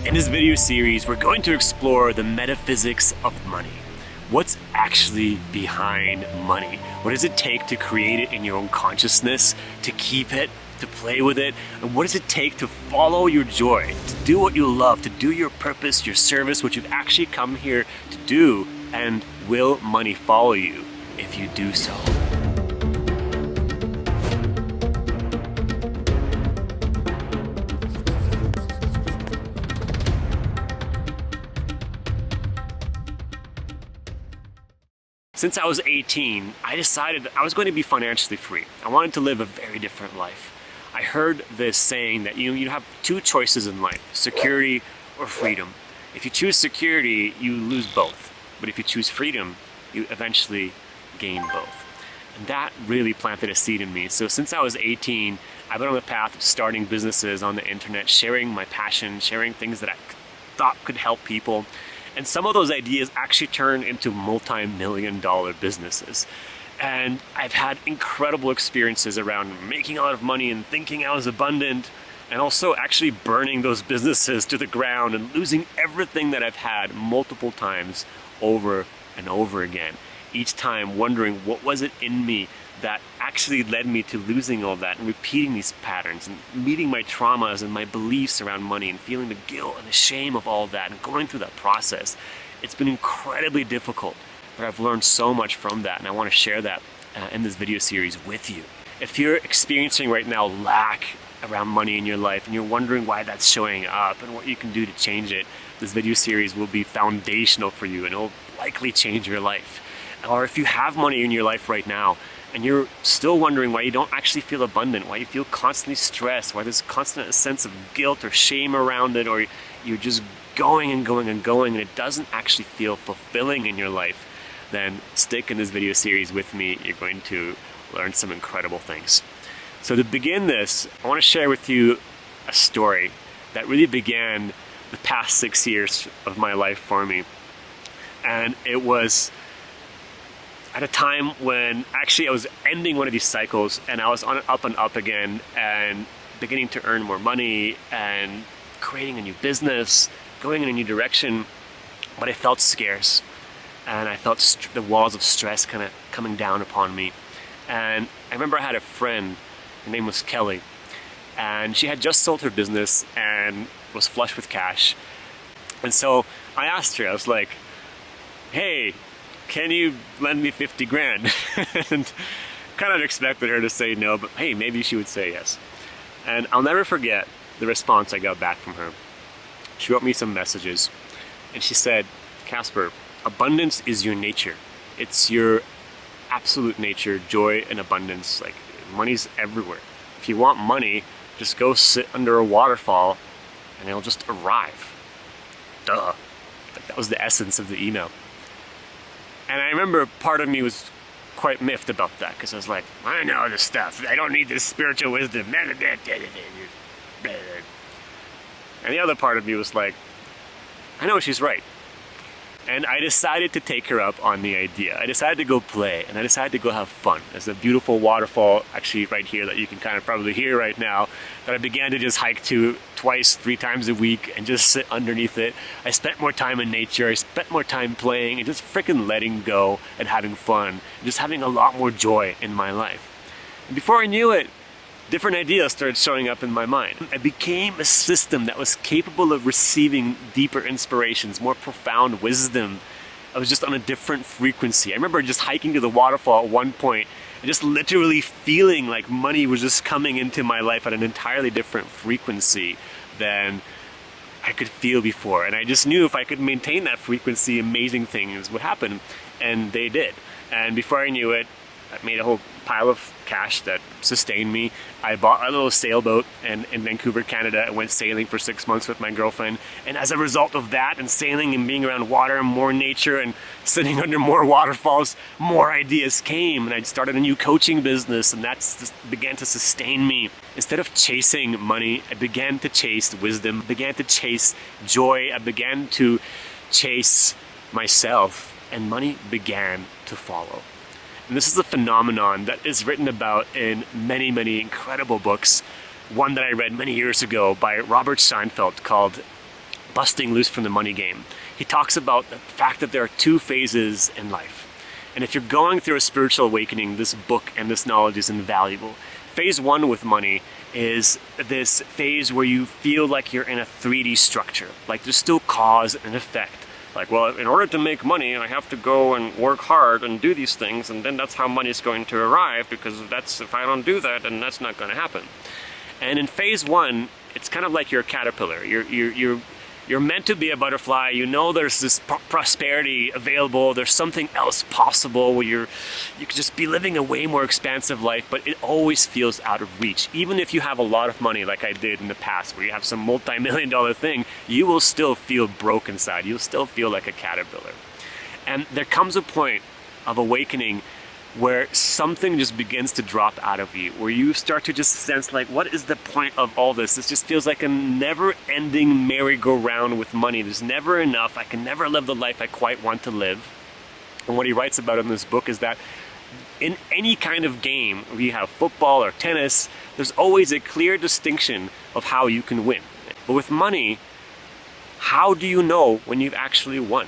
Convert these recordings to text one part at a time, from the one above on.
In this video series, we're going to explore the metaphysics of money. What's actually behind money? What does it take to create it in your own consciousness, to keep it, to play with it? And what does it take to follow your joy, to do what you love, to do your purpose, your service, what you've actually come here to do? And will money follow you if you do so? Since I was 18, I decided that I was going to be financially free. I wanted to live a very different life. I heard this saying that you have two choices in life, security or freedom. If you choose security, you lose both. But if you choose freedom, you eventually gain both. And that really planted a seed in me. So since I was 18, I've been on the path of starting businesses on the internet, sharing my passion, sharing things that I thought could help people. And some of those ideas actually turned into multi-million-dollar businesses. And I've had incredible experiences around making a lot of money and thinking I was abundant, and also actually burning those businesses to the ground and losing everything that I've had multiple times over and over again. Each time wondering what was it in me that actually led me to losing all that and repeating these patterns and meeting my traumas and my beliefs around money and feeling the guilt and the shame of all that and going through that process. It's been incredibly difficult, but I've learned so much from that, and I want to share that in this video series with you. If you're experiencing right now lack around money in your life and you're wondering why that's showing up and what you can do to change it, this video series will be foundational for you and it will likely change your life. Or if you have money in your life right now and you're still wondering why you don't actually feel abundant, why you feel constantly stressed, why there's constant sense of guilt or shame around it, or you're just going and going and going and it doesn't actually feel fulfilling in your life, then stick in this video series with me. You're going to learn some incredible things. So to begin this, I want to share with you a story that really began the past 6 years of my life for me. And it was at a time when actually I was ending one of these cycles and I was on an up and up again and beginning to earn more money and creating a new business, going in a new direction, but I felt scarce and I felt the walls of stress kind of coming down upon me. And I remember I had a friend, her name was Kelly, and she had just sold her business and was flush with cash. And so I asked her, I was like, hey, can you lend me 50 grand? And kind of expected her to say no, but hey, maybe she would say yes. And I'll never forget the response I got back from her. She wrote me some messages and she said, Casper, abundance is your nature. It's your absolute nature, joy and abundance. Like, money's everywhere. If you want money, just go sit under a waterfall and it'll just arrive. Duh. Like, that was the essence of the email. And I remember part of me was quite miffed about that, because I was like, I know this stuff. I don't need this spiritual wisdom. And the other part of me was like, I know she's right. And I decided to take her up on the idea. I decided to go play, and I decided to go have fun. There's a beautiful waterfall actually right here that you can kind of probably hear right now, that I began to just hike to twice, 3 times a week and just sit underneath it. I spent more time in nature, I spent more time playing and just freaking letting go and having fun, and just having a lot more joy in my life. And before I knew it, different ideas started showing up in my mind. I became a system that was capable of receiving deeper inspirations, more profound wisdom. I was just on a different frequency. I remember just hiking to the waterfall at one point and just literally feeling like money was just coming into my life at an entirely different frequency than I could feel before. And I just knew if I could maintain that frequency, amazing things would happen. And they did. And before I knew it, I made a whole pile of cash that sustained me. I bought a little sailboat in Vancouver, Canada, and went sailing for 6 months with my girlfriend. And as a result of that and sailing and being around water and more nature and sitting under more waterfalls, more ideas came. And I started a new coaching business, and that just began to sustain me. Instead of chasing money, I began to chase wisdom, began to chase joy, I began to chase myself, and money began to follow. And this is a phenomenon that is written about in many, many incredible books. One that I read many years ago by Robert Seinfeld called busting loose from the money game. He talks about the fact that there are two phases in life. And if you're going through a spiritual awakening, this book and this knowledge is invaluable. Phase one with money is this phase where you feel like you're in a 3D structure. Like there's still cause and effect. Like, well, in order to make money, I have to go and work hard and do these things, and then that's how money is going to arrive, because if I don't do that, then that's not going to happen. And in phase one, it's kind of like you're a caterpillar. You're meant to be a butterfly. You know there's this prosperity available. There's something else possible where you could just be living a way more expansive life, but it always feels out of reach. Even if you have a lot of money like I did in the past, where you have some multi-million-dollar thing, you will still feel broke inside. You'll still feel like a caterpillar. And there comes a point of awakening where something just begins to drop out of you, where you start to just sense like, what is the point of all this? This just feels like a never-ending merry-go-round with money. There's never enough. I can never live the life I quite want to live. And what he writes about in this book is that in any kind of game, whether you have football or tennis, there's always a clear distinction of how you can win. But with money, how do you know when you've actually won?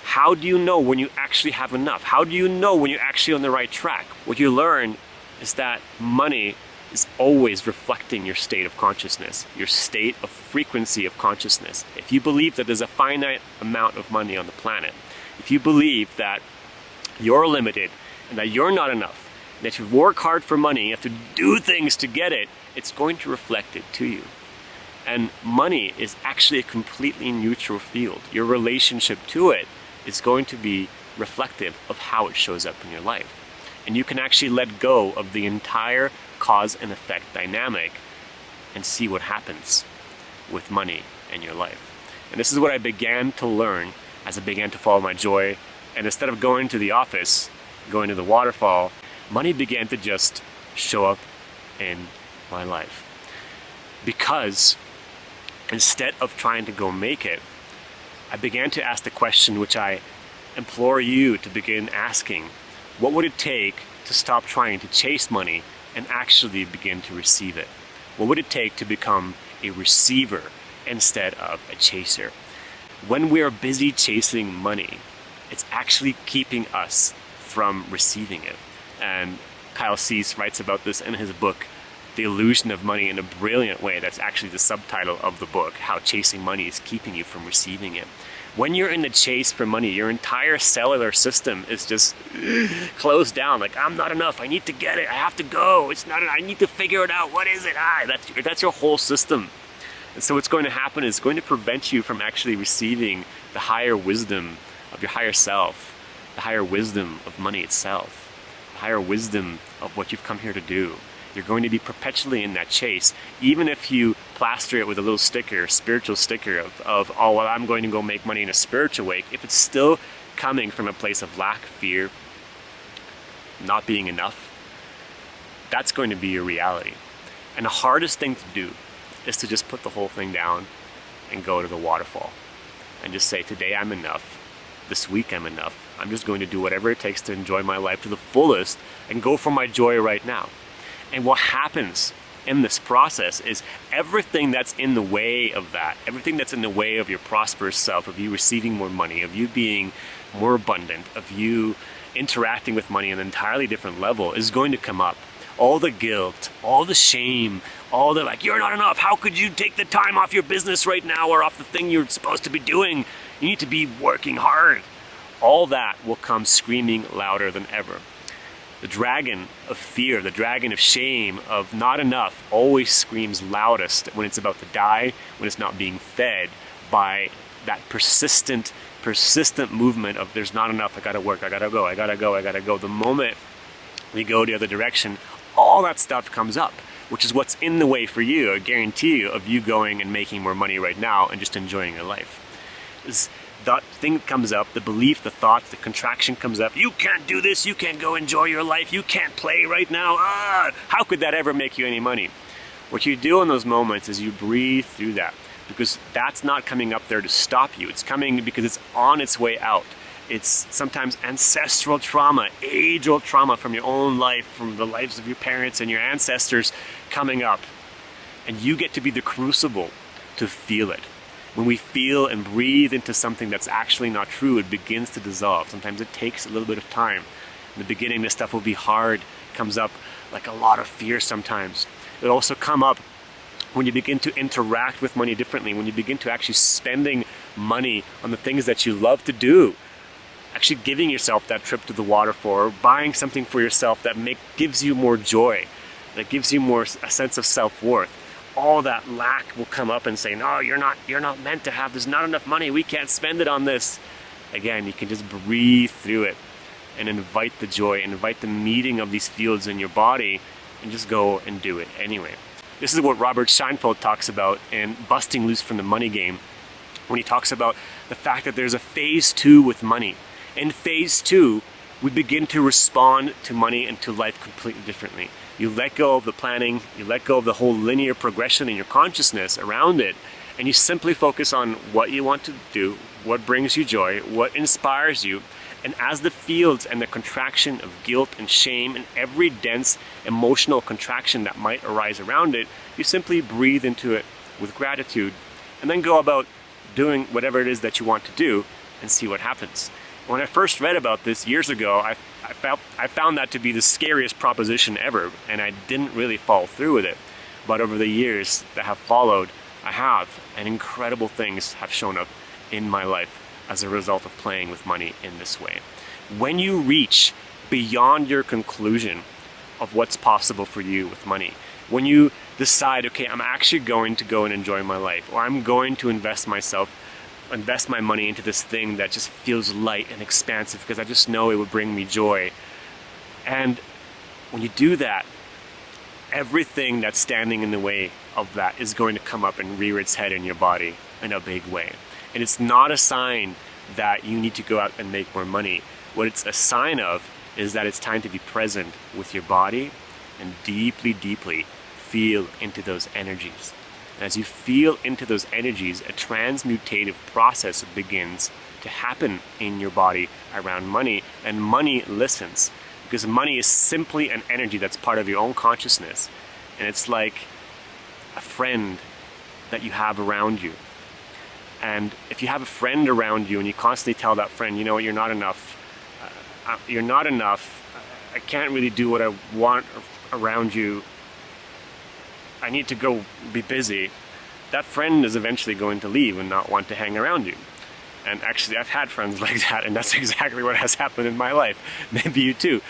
How do you know when you actually have enough? How do you know when you're actually on the right track? What you learn is that money is always reflecting your state of consciousness, your state of frequency of consciousness. If you believe that there's a finite amount of money on the planet, if you believe that you're limited and that you're not enough, and that you work hard for money, you have to do things to get it, it's going to reflect it to you. And money is actually a completely neutral field. Your relationship to it is going to be reflective of how it shows up in your life. And you can actually let go of the entire cause and effect dynamic and see what happens with money in your life. And this is what I began to learn as I began to follow my joy. And instead of going to the office, going to the waterfall, money began to just show up in my life. Because instead of trying to go make it, I began to ask the question which I implore you to begin asking. What would it take to stop trying to chase money and actually begin to receive it? What would it take to become a receiver instead of a chaser? When we are busy chasing money, it's actually keeping us from receiving it. And Kyle Cease writes about this in his book, The Illusion of Money, in a brilliant way. That's actually the subtitle of the book, how chasing money is keeping you from receiving it. When you're in the chase for money, your entire cellular system is just closed down. Like, I'm not enough. I need to get it. I have to go. It's not. I need to figure it out. What is it? That's your whole system. And so what's going to happen is going to prevent you from actually receiving the higher wisdom of your higher self, the higher wisdom of money itself, the higher wisdom of what you've come here to do. You're going to be perpetually in that chase, even if you plaster it with a little sticker, spiritual sticker of oh, well, I'm going to go make money in a spiritual way. If it's still coming from a place of lack, fear, not being enough, that's going to be your reality. And the hardest thing to do is to just put the whole thing down and go to the waterfall and just say, today I'm enough. This week I'm enough. I'm just going to do whatever it takes to enjoy my life to the fullest and go for my joy right now. And what happens in this process is everything that's in the way of that, everything that's in the way of your prosperous self, of you receiving more money, of you being more abundant, of you interacting with money on an entirely different level, is going to come up. All the guilt, all the shame, all the like, you're not enough. How could you take the time off your business right now or off the thing you're supposed to be doing? You need to be working hard. All that will come screaming louder than ever. The dragon of fear, the dragon of shame, of not enough, always screams loudest when it's about to die, when it's not being fed by that persistent movement of there's not enough, I gotta work, I gotta go, I gotta go, I gotta go. The moment we go the other direction, all that stuff comes up, which is what's in the way for you, I guarantee you, of you going and making more money right now and just enjoying your life. That thing comes up, the belief, the thoughts, the contraction comes up. You can't do this, you can't go enjoy your life, you can't play right now. How could that ever make you any money? What you do in those moments is you breathe through that, because that's not coming up there to stop you. It's coming because it's on its way out. It's sometimes ancestral trauma, age-old trauma from your own life, from the lives of your parents and your ancestors coming up. And you get to be the crucible to feel it. When we feel and breathe into something that's actually not true, it begins to dissolve. Sometimes it takes a little bit of time. In the beginning, this stuff will be hard. It comes up like a lot of fear sometimes. It'll also come up when you begin to interact with money differently, when you begin to actually spending money on the things that you love to do. Actually giving yourself that trip to the waterfall, or buying something for yourself that gives you more joy, that gives you more a sense of self-worth. All that lack will come up and say, no, you're not meant to have, there's not enough money, we can't spend it on this. Again, you can just breathe through it and invite the joy, and invite the meeting of these fields in your body, and just go and do it anyway. This is what Robert Scheinfeld talks about in Busting Loose from the Money Game, when he talks about the fact that there's a phase 2 with money. In phase 2, we begin to respond to money and to life completely differently. You let go of the planning, you let go of the whole linear progression in your consciousness around it, and you simply focus on what you want to do, what brings you joy, what inspires you. And as the fields and the contraction of guilt and shame and every dense emotional contraction that might arise around it, you simply breathe into it with gratitude, and then go about doing whatever it is that you want to do and see what happens. When I first read about this years ago, I found that to be the scariest proposition ever, and I didn't really follow through with it. But over the years that have followed, I have, and incredible things have shown up in my life as a result of playing with money in this way. When you reach beyond your conclusion of what's possible for you with money, when you decide, okay, I'm actually going to go and enjoy my life, or I'm going to invest my money into this thing that just feels light and expansive because I just know it would bring me joy. And when you do that, everything that's standing in the way of that is going to come up and rear its head in your body in a big way. And it's not a sign that you need to go out and make more money. What it's a sign of is that it's time to be present with your body and deeply, deeply feel into those energies. And as you feel into those energies, a transmutative process begins to happen in your body around money, and money listens. Because money is simply an energy that's part of your own consciousness. And it's like a friend that you have around you. And if you have a friend around you and you constantly tell that friend, you know what, you're not enough, I can't really do what I want around you, I need to go be busy, that friend is eventually going to leave and not want to hang around you. And actually, I've had friends like that, and that's exactly what has happened in my life. Maybe you too.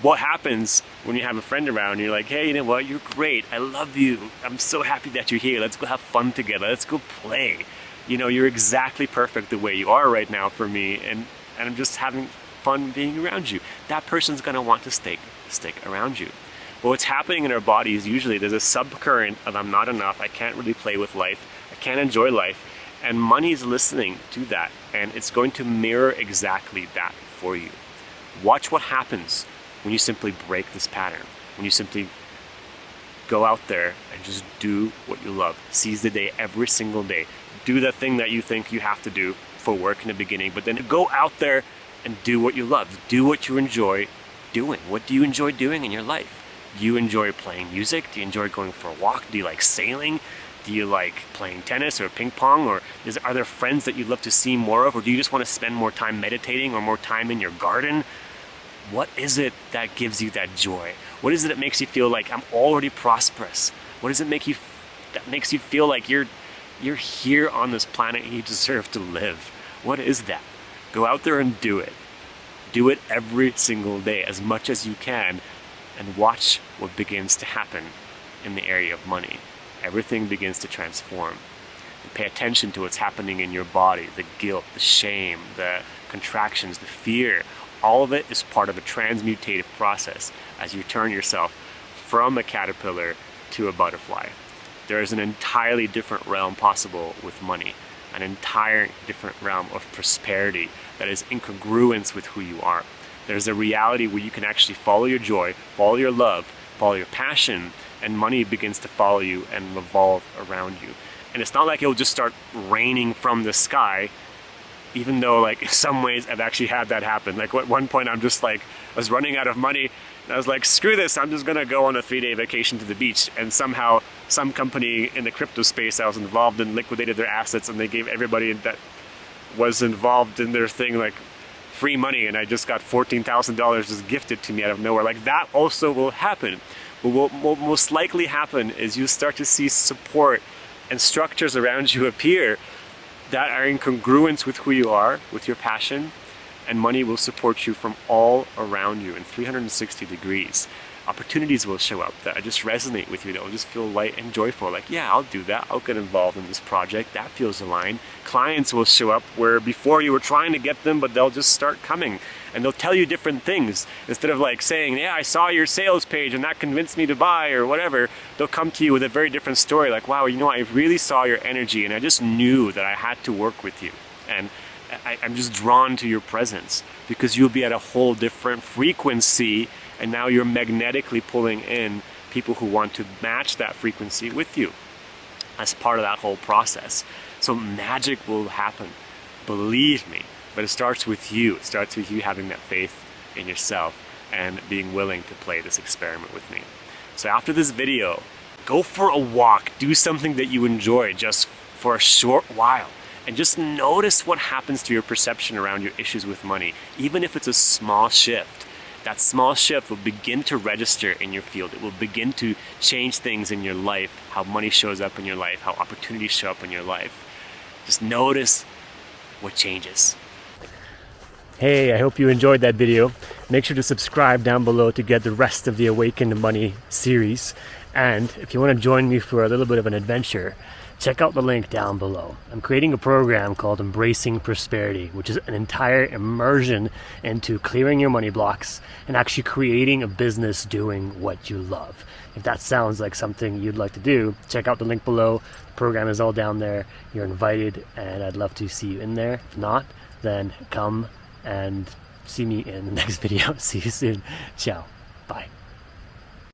What happens when you have a friend around and you're like, hey, you know what, you're great, I love you, I'm so happy that you're here, let's go have fun together, let's go play. You know, you're exactly perfect the way you are right now for me, and I'm just having fun being around you. That person's gonna want to stick around you. But what's happening in our body is usually there's a subcurrent of I'm not enough, I can't really play with life, I can't enjoy life, and money is listening to that, and it's going to mirror exactly that for you. Watch what happens when you simply break this pattern, when you simply go out there and just do what you love. Seize the day every single day. Do the thing that you think you have to do for work in the beginning, but then go out there and do what you love. Do what you enjoy doing. What do you enjoy doing in your life? Do you enjoy playing music? Do you enjoy going for a walk? Do you like sailing? Do you like playing tennis or ping pong? Or are there friends that you'd love to see more of? Or do you just want to spend more time meditating or more time in your garden? What is it that gives you that joy? What is it that makes you feel like I'm already prosperous? What does it make you that makes you feel like you're here on this planet and you deserve to live? What is that? Go out there and do it. Do it every single day as much as you can, and watch what begins to happen in the area of money. Everything begins to transform. And pay attention to what's happening in your body, the guilt, the shame, the contractions, the fear. All of it is part of a transmutative process as you turn yourself from a caterpillar to a butterfly. There is an entirely different realm possible with money, an entire different realm of prosperity that is in congruence with who you are. There's a reality where you can actually follow your joy, follow your love, follow your passion, and money begins to follow you and revolve around you. And it's not like it'll just start raining from the sky, even though like in some ways I've actually had that happen. Like at one point I'm just like, I was running out of money And I was like, screw this, I'm just gonna go on a 3-day vacation to the beach. And somehow some company in the crypto space I was involved in liquidated their assets, and they gave everybody that was involved in their thing like free money, and I just got $14,000 just gifted to me out of nowhere. Like that also will happen. But what will most likely happen is you start to see support and structures around you appear that are in congruence with who you are, with your passion, and money will support you from all around you in 360 degrees. Opportunities will show up that just resonate with you, that will just feel light and joyful. Like, yeah, I'll do that. I'll get involved in this project. That feels aligned. Clients will show up where before you were trying to get them, but they'll just start coming. And they'll tell you different things. Instead of like saying, yeah, I saw your sales page and that convinced me to buy or whatever, they'll come to you with a very different story. Like, wow, you know, I really saw your energy and I just knew that I had to work with you. And I'm just drawn to your presence because you'll be at a whole different frequency, and now you're magnetically pulling in people who want to match that frequency with you as part of that whole process. So magic will happen, believe me, but it starts with you. It starts with you having that faith in yourself and being willing to play this experiment with me. So after this video, go for a walk, do something that you enjoy just for a short while. And just notice what happens to your perception around your issues with money. Even if it's a small shift, that small shift will begin to register in your field. It will begin to change things in your life, how money shows up in your life, how opportunities show up in your life. Just notice what changes. Hey, I hope you enjoyed that video. Make sure to subscribe down below to get the rest of the Awakened Money series. And if you want to join me for a little bit of an adventure, check out the link down below. I'm creating a program called Embracing Prosperity, which is an entire immersion into clearing your money blocks and actually creating a business doing what you love. If that sounds like something you'd like to do, check out the link below. The program is all down there. You're invited, and I'd love to see you in there. If not, then come and see me in the next video. See you soon. Ciao.